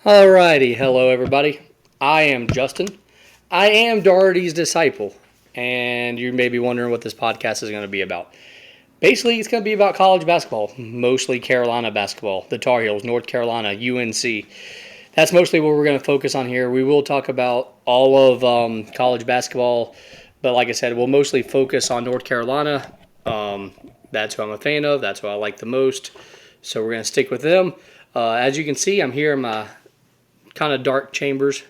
Alrighty, hello everybody. I am Justin. I am Doherty's disciple, and you may be wondering what this podcast is going to be about. Basically, it's going to be about college basketball, mostly Carolina basketball, the Tar Heels, North Carolina, UNC. That's mostly what we're going to focus on here. We will talk about all of college basketball, but like I said, we'll mostly focus on North Carolina. That's who I'm a fan of. That's who I like the most. So we're going to stick with them. As you can see, I'm here in my kind of dark chambers.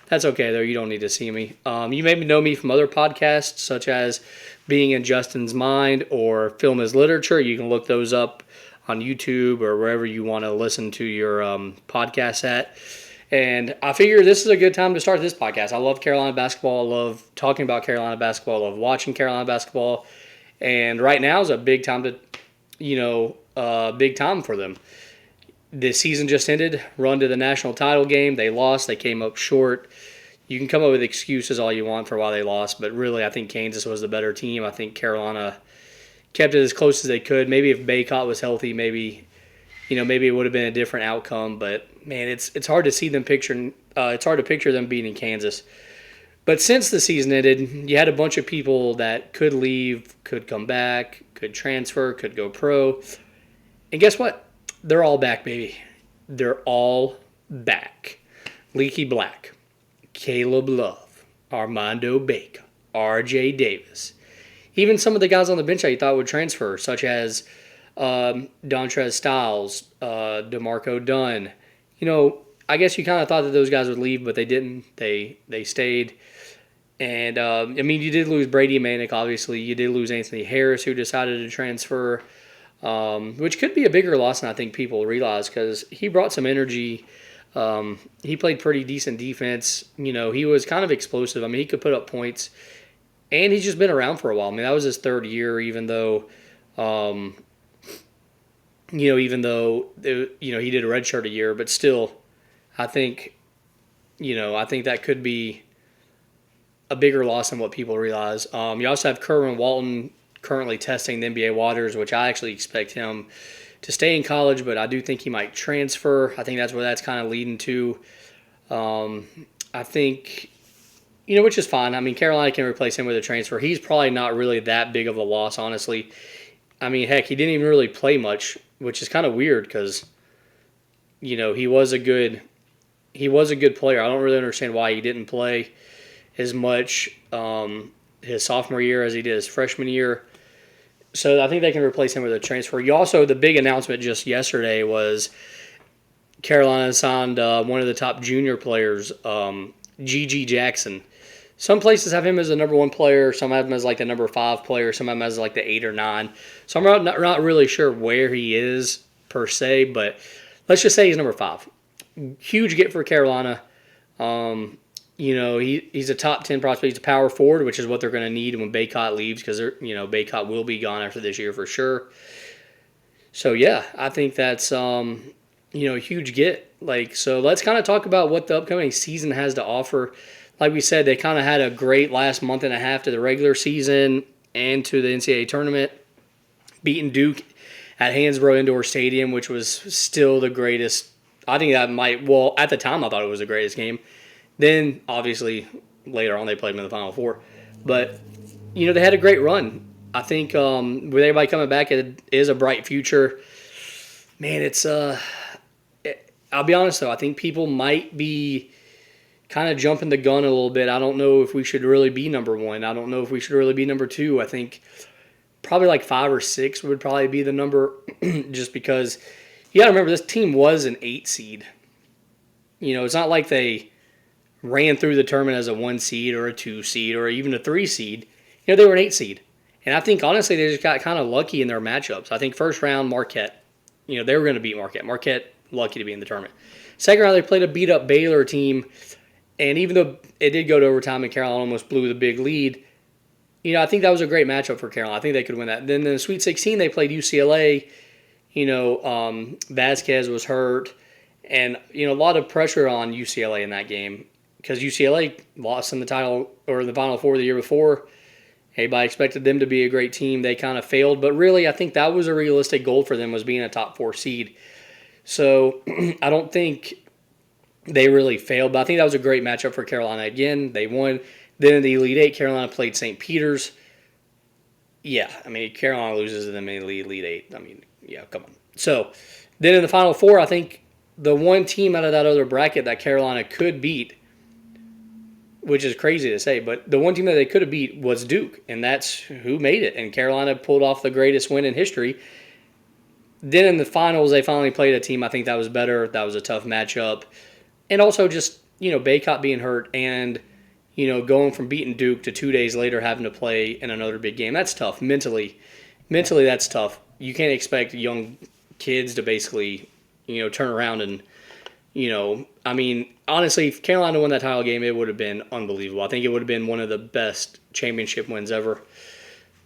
That's okay, though. You don't need to see me. You maybe know me from other podcasts, such as Being in Justin's Mind or Film is Literature. You can look those up on YouTube or wherever you want to listen to your podcasts at. And I figure this is a good time to start this podcast. I love Carolina basketball. I love talking about Carolina basketball. I love watching Carolina basketball. And right now is a big time big time for them. The season just ended, run to the national title game. They lost. They came up short. You can come up with excuses all you want for why they lost, but really I think Kansas was the better team. I think Carolina kept it as close as they could. Maybe if Baycott was healthy, maybe it would have been a different outcome. But man, it's hard to see them picture. It's hard to picture them beating Kansas. But since the season ended, you had a bunch of people that could leave, could come back, could transfer, could go pro. And guess what? They're all back, baby. They're all back. Leaky Black, Caleb Love, Armando Bacot, R.J. Davis. Even some of the guys on the bench I thought would transfer, such as Dontrez Styles, DeMarco Dunn. I guess you kind of thought that those guys would leave, but they didn't. They stayed. And, you did lose Brady Manick, obviously. You did lose Anthony Harris, who decided to transfer. Which could be a bigger loss than I think people realize because he brought some energy. He played pretty decent defense. He was kind of explosive. He could put up points, and he's just been around for a while. That was his third year, even though he did a redshirt a year, but still, I think that could be a bigger loss than what people realize. You also have Kerwin Walton currently testing the NBA waters, which I actually expect him to stay in college, but I do think he might transfer. I think that's where that's kind of leading to. I think, which is fine. Carolina can replace him with a transfer. He's probably not really that big of a loss, honestly. Heck, he didn't even really play much, which is kind of weird because, he was a good player. I don't really understand why he didn't play as much his sophomore year as he did his freshman year. So I think they can replace him with a transfer. The big announcement just yesterday was Carolina signed one of the top junior players, G.G. Jackson. Some places have him as the number one player. Some have him as like the number 5 player. Some have him as like the 8 or 9. So I'm not really sure where he is per se, but let's just say he's number 5. Huge get for Carolina. He's a top 10 prospect. He's a power forward, which is what they're going to need when Baycott leaves because Baycott will be gone after this year for sure. So, yeah, I think that's, a huge get. So let's kind of talk about what the upcoming season has to offer. Like we said, they kind of had a great last month and a half to the regular season and to the NCAA tournament, beating Duke at Hansbrough Indoor Stadium, which was still the greatest. I think that at the time I thought it was the greatest game. Then, obviously, later on they played them in the Final Four. But, they had a great run. I think with everybody coming back, it is a bright future. Man, I'll be honest, though. I think people might be kind of jumping the gun a little bit. I don't know if we should really be number 1. I don't know if we should really be number 2. I think probably like 5 or 6 would probably be the number just because you got to remember this team was an 8 seed. It's not like they ran through the tournament as a 1 seed or a 2 seed or even a 3 seed. They were an 8 seed. And I think, honestly, they just got kind of lucky in their matchups. I think first round, Marquette. They were going to beat Marquette. Marquette, lucky to be in the tournament. Second round, they played a beat-up Baylor team. And even though it did go to overtime and Carolina almost blew the big lead, I think that was a great matchup for Carolina. I think they could win that. Then in the Sweet 16, they played UCLA. Vasquez was hurt. And, a lot of pressure on UCLA in that game. Because UCLA lost in the title or the Final Four the year before. Everybody expected them to be a great team. They kind of failed. But really, I think that was a realistic goal for them was being a top 4 seed. So I don't think They really failed, but I think that was a great matchup for Carolina. Again, they won. Then in the Elite Eight, Carolina played St. Peter's. Yeah, I mean, Carolina loses to them in the Elite Eight. I mean, yeah, come on. So then in the Final Four, I think the one team out of that other bracket that Carolina could beat, which is crazy to say, but the one team that they could have beat was Duke, and that's who made it. And Carolina pulled off the greatest win in history. Then in the finals, they finally played a team I think that was better. That was a tough matchup. And also just, Baycott being hurt and, going from beating Duke to 2 days later having to play in another big game. That's tough. Mentally, that's tough. You can't expect young kids to basically, turn around and, I mean, honestly, if Carolina won that title game, it would have been unbelievable. I think it would have been one of the best championship wins ever.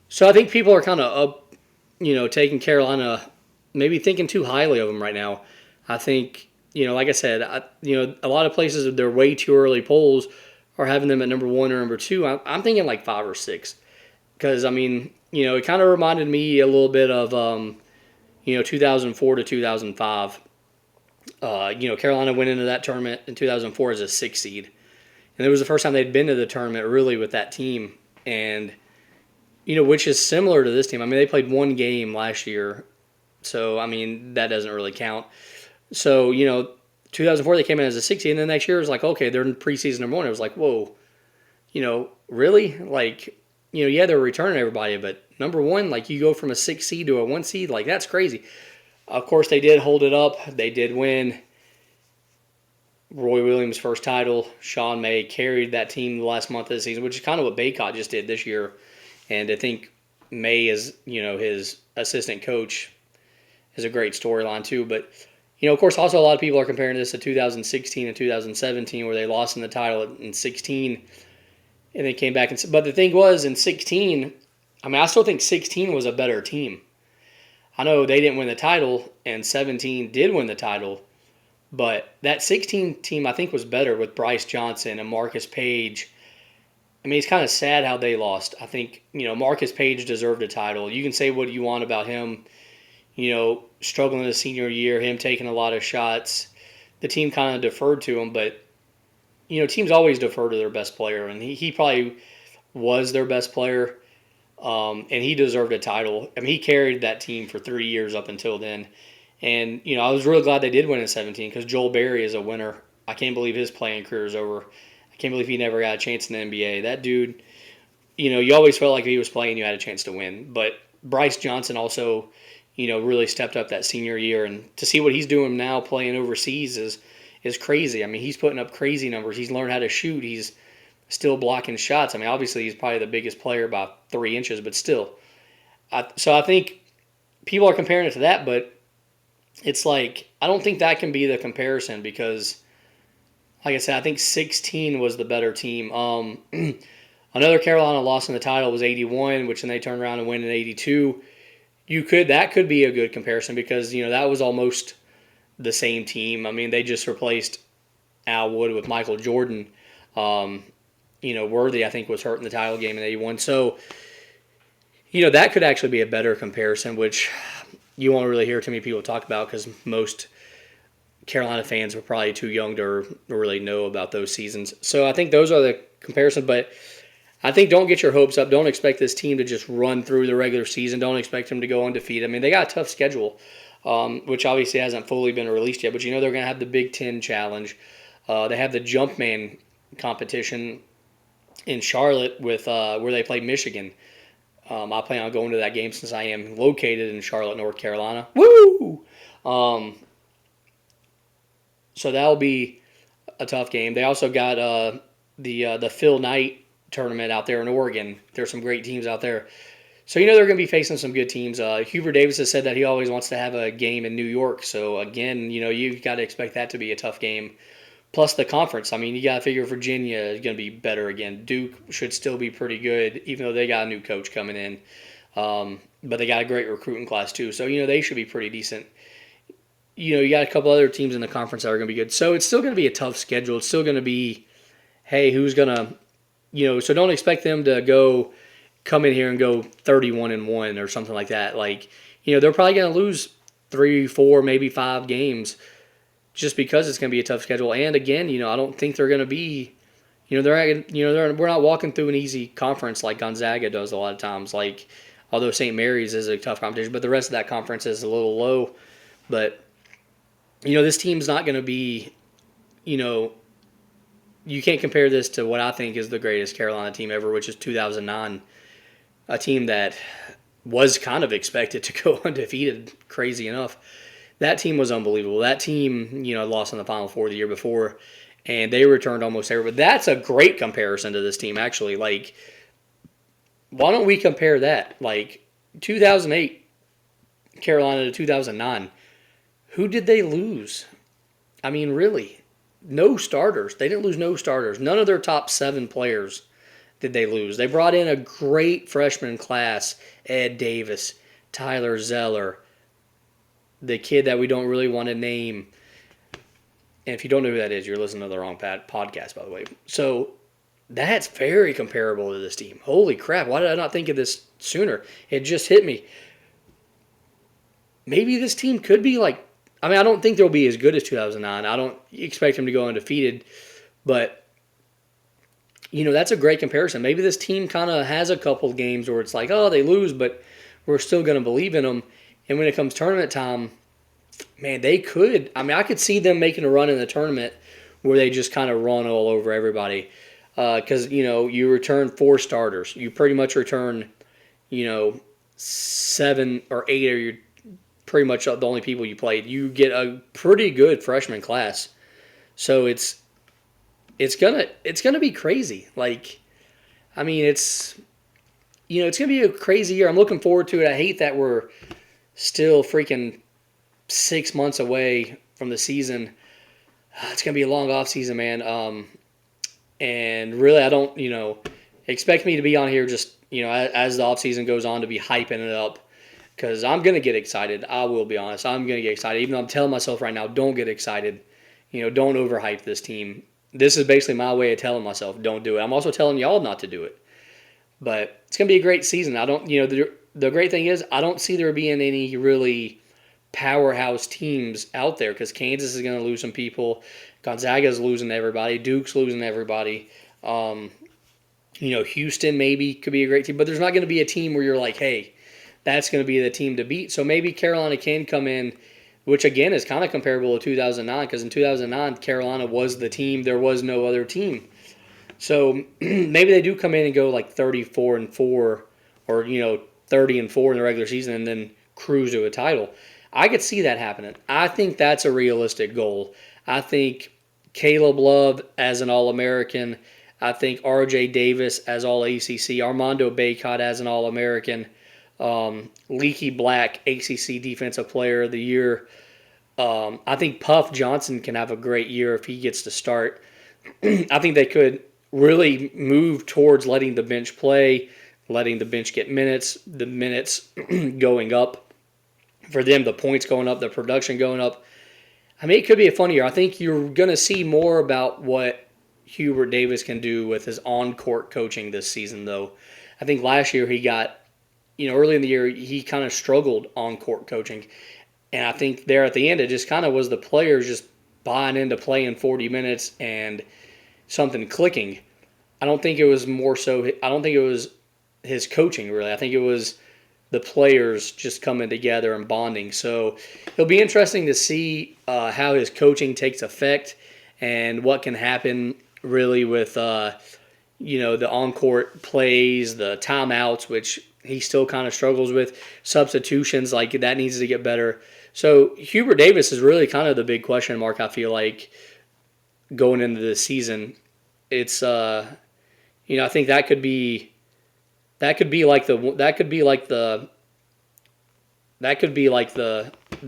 So I think people are kind of up, taking Carolina, maybe thinking too highly of them right now. I think, like I said, a lot of places, they're way too early polls are having them at number one or number two. I'm thinking like 5 or 6. Because, I mean, it kind of reminded me a little bit of, 2004 to 2005. Carolina went into that tournament in 2004 as a 6 seed. And it was the first time they'd been to the tournament really with that team. And, which is similar to this team. I mean, they played one game last year. So, I mean, that doesn't really count. So, 2004 they came in as a 6 seed. And then next year it was like, okay, they're in preseason number one. It was like, whoa, really? Like, yeah, they're returning everybody. But number one, like you go from a 6 seed to a 1 seed, like that's crazy. Of course, they did hold it up. They did win. Roy Williams' first title. Sean May carried that team the last month of the season, which is kind of what Baycott just did this year. And I think May is, his assistant coach is a great storyline too. But, of course, also a lot of people are comparing this to 2016 and 2017 where they lost in the title in 16 and they came back. But the thing was in 16, I mean, I still think 16 was a better team. I know they didn't win the title, and 17 did win the title, but that 16 team I think was better with Bryce Johnson and Marcus Page. I mean, it's kind of sad how they lost. I think, Marcus Page deserved a title. You can say what you want about him, struggling in his senior year, him taking a lot of shots. The team kind of deferred to him, but, teams always defer to their best player, and he probably was their best player. And he deserved a title. I mean, he carried that team for 3 years up until then. And, I was really glad they did win in 17 because Joel Berry is a winner. I can't believe his playing career is over. I can't believe he never got a chance in the NBA. That dude, you always felt like if he was playing, you had a chance to win. But Bryce Johnson also, really stepped up that senior year. And to see what he's doing now playing overseas is crazy. I mean, he's putting up crazy numbers. He's learned how to shoot. He's still blocking shots. I mean, obviously he's probably the biggest player by 3 inches, but still. So I think people are comparing it to that, but it's like I don't think that can be the comparison because, like I said, I think 16 was the better team. Another Carolina loss in the title was 81, which then they turned around and win in 82. That could be a good comparison because that was almost the same team. I mean, they just replaced Al Wood with Michael Jordan. Worthy, I think, was hurt in the title game in 81. So, that could actually be a better comparison, which you won't really hear too many people talk about because most Carolina fans were probably too young to really know about those seasons. So I think those are the comparisons, but I think don't get your hopes up. Don't expect this team to just run through the regular season. Don't expect them to go undefeated. I mean, they got a tough schedule, which obviously hasn't fully been released yet, but they're going to have the Big Ten Challenge. They have the Jumpman competition in Charlotte with where they play Michigan. I plan on going to that game since I am located in Charlotte, North Carolina. Woo! So that'll be a tough game. They also got the Phil Knight tournament out there in Oregon. There's some great teams out there. So they're going to be facing some good teams. Hubert Davis has said that he always wants to have a game in New York. So again, you've got to expect that to be a tough game. Plus the conference. I mean, you got to figure Virginia is going to be better again. Duke should still be pretty good, even though they got a new coach coming in. But they got a great recruiting class too. So, they should be pretty decent. You got a couple other teams in the conference that are going to be good. So it's still going to be a tough schedule. It's still going to be, hey, who's going to, so don't expect them to come in here and go 31-1 or something like that. Like, they're probably going to lose 3, 4, maybe 5 games just because it's going to be a tough schedule. And again, I don't think they're going to be, we're not walking through an easy conference like Gonzaga does a lot of times. Like, although St. Mary's is a tough competition, but the rest of that conference is a little low. But this team's not going to be, you can't compare this to what I think is the greatest Carolina team ever, which is 2009, a team that was kind of expected to go undefeated, crazy enough. That team was unbelievable. That team, lost in the Final Four the year before, and they returned almost everybody. That's a great comparison to this team, actually. Like, why don't we compare that? Like, 2008 Carolina to 2009. Who did they lose? I mean, really, no starters. They didn't lose no starters. None of their top 7 players did they lose. They brought in a great freshman class, Ed Davis, Tyler Zeller, the kid that we don't really want to name. And if you don't know who that is, you're listening to the wrong podcast, by the way. So that's very comparable to this team. Holy crap, why did I not think of this sooner? It just hit me. Maybe this team could be like, I don't think they'll be as good as 2009. I don't expect them to go undefeated, but that's a great comparison. Maybe this team kind of has a couple of games where it's like, oh, they lose, but we're still going to believe in them. And when it comes tournament time, man, they could. I could see them making a run in the tournament where they just kind of run all over everybody. Because, you return 4 starters. You pretty much return, 7 or 8 are your pretty much the only people you played. You get a pretty good freshman class. So it's gonna be crazy. Like, it's gonna be a crazy year. I'm looking forward to it. I hate that we're still freaking 6 months away from the season. It's gonna be a long off season, man. And really, I don't expect me to be on here just as the off season goes on to be hyping it up. Because I'm going to get excited. I will be honest. I'm going to get excited. Even though I'm telling myself right now, don't get excited. Don't overhype this team. This is basically my way of telling myself, don't do it. I'm also telling y'all not to do it. But it's going to be a great season. I don't, the great thing is, I don't see there being any really powerhouse teams out there because Kansas is going to lose some people. Gonzaga's losing everybody. Duke's losing everybody. Houston maybe could be a great team. But there's not going to be a team where you're like, hey, that's going to be the team to beat. So maybe Carolina can come in, which again is kind of comparable to 2009 because in 2009, Carolina was the team. There was no other team. So maybe they do come in and go like 34-4 or, 30-4 in the regular season and then cruise to a title. I could see that happening. I think that's a realistic goal. I think Caleb Love as an All-American. I think R.J. Davis as All-ACC. Armando Bacot as an All-American. Leaky Black, ACC Defensive Player of the Year. I think Puff Johnson can have a great year if he gets to start. I think they could really move towards letting the bench play, letting the bench get minutes, the minutes going up. For them, the points going up, the production going up. It could be a fun year. I think you're going to see more about what Hubert Davis can do with his on-court coaching this season, though. I think last year he got early in the year, he kind of struggled on court coaching. And I think there at the end, it just kind of was the players just buying into playing 40 minutes and something clicking. I don't think it was his coaching, really. I think it was the players just coming together and bonding. So it'll be interesting to see how his coaching takes effect and what can happen really with, the on-court plays, the timeouts, which he still kind of struggles with. Substitutions, like that needs to get better. So Hubert Davis is really kind of the big question mark, I feel like, going into this season. It's I think that could be like the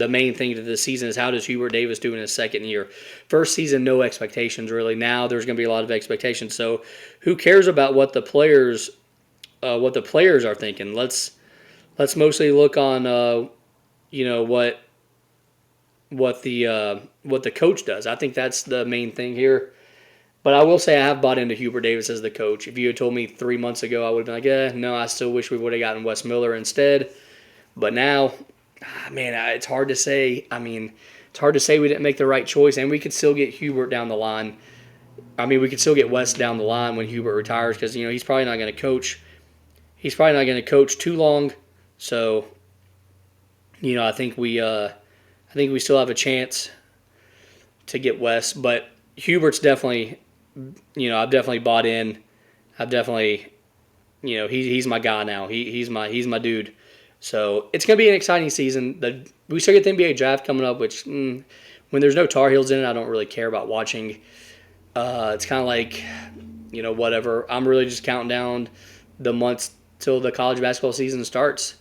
main thing to this season is how does Hubert Davis do in his second year? First season, no expectations really. Now there's going to be a lot of expectations. So who cares about what the players are thinking? Let's mostly look on what the coach does. I think that's the main thing here. But I will say I have bought into Hubert Davis as the coach. If you had told me 3 months ago, I would have been like, no, I still wish we would have gotten Wes Miller instead. But now, man, it's hard to say. it's hard to say we didn't make the right choice, and we could still get Hubert down the line. I mean, we could still get West down the line when Hubert retires because, he's probably not going to coach. He's probably not going to coach too long. So, I think we still have a chance to get West. But Hubert's definitely, I've definitely bought in. I've definitely, he's my guy now. He's my dude. So it's going to be an exciting season. We still get the NBA draft coming up, which when there's no Tar Heels in it, I don't really care about watching. It's kind of like, whatever. I'm really just counting down the months till the college basketball season starts.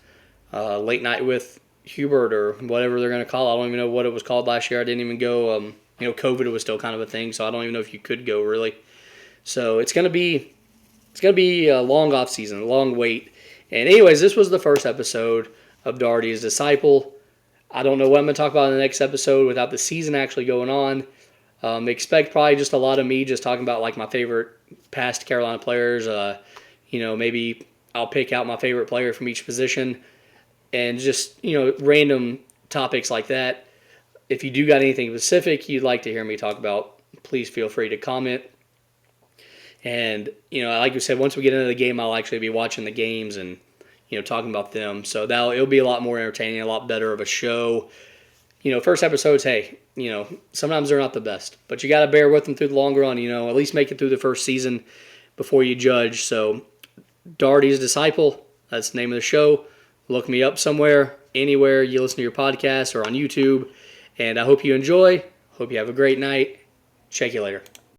Late night with Hubert or whatever they're going to call it. I don't even know what it was called last year. I didn't even go. COVID was still kind of a thing, so I don't even know if you could go really. So it's going to be a long off season, a long wait. And anyways, this was the first episode of Doherty's Disciple. I don't know what I'm going to talk about in the next episode without the season actually going on. Expect probably just a lot of me just talking about like my favorite past Carolina players. Maybe I'll pick out my favorite player from each position and just, random topics like that. If you do got anything specific you'd like to hear me talk about, please feel free to comment. And, like you said, once we get into the game, I'll actually be watching the games and, talking about them. So it'll be a lot more entertaining, a lot better of a show. First episodes, hey, sometimes they're not the best. But you got to bear with them through the long run, at least make it through the first season before you judge. So Doherty's Disciple, that's the name of the show. Look me up somewhere, anywhere you listen to your podcast or on YouTube. And I hope you enjoy. Hope you have a great night. Check you later.